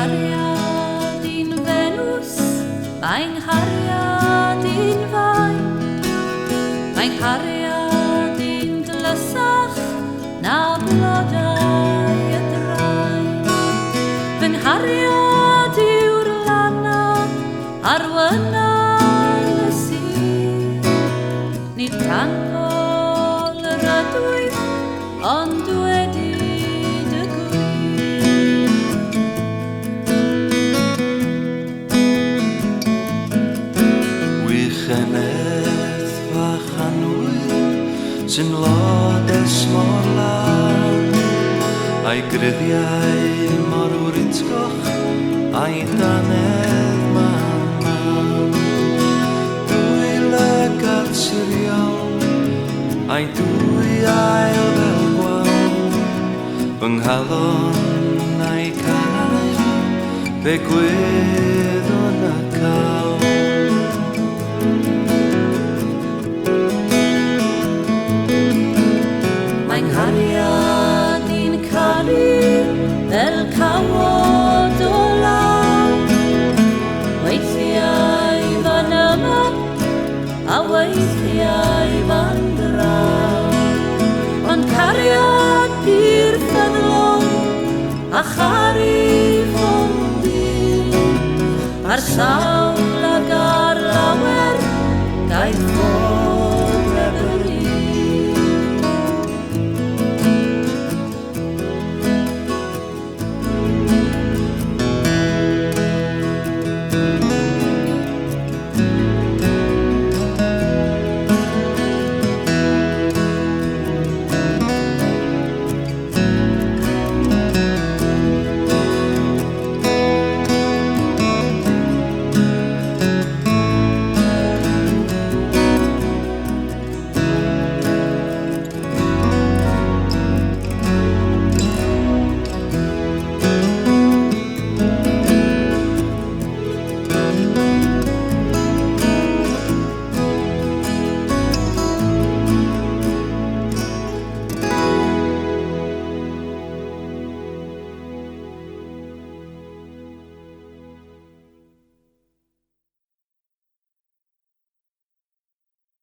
nghariad i'n Venws, mae'n nghariad i'n fain. Mae'n nghariad i'n glysach na blodau y draen. Fy nghariad yw'r lana ar wynau y sir. Nid tangol yr ydw i, ond wedi dy gwir. Wychenedd fach anwyl sy'n lodes mor lan, a'i gryddiau mor writhgoch a'i danedd man. Dwy lygad siriol a'i dwy ail fel gwawl, fy nghalon a'i canau fe gwyddwn y cawl. Mae'n nghariad i'n caru fel cawod o law. Weithiau fan yma a weithiau fan draw. Ond cariad i'r ffyddlon a chari ffôn bil ar sawl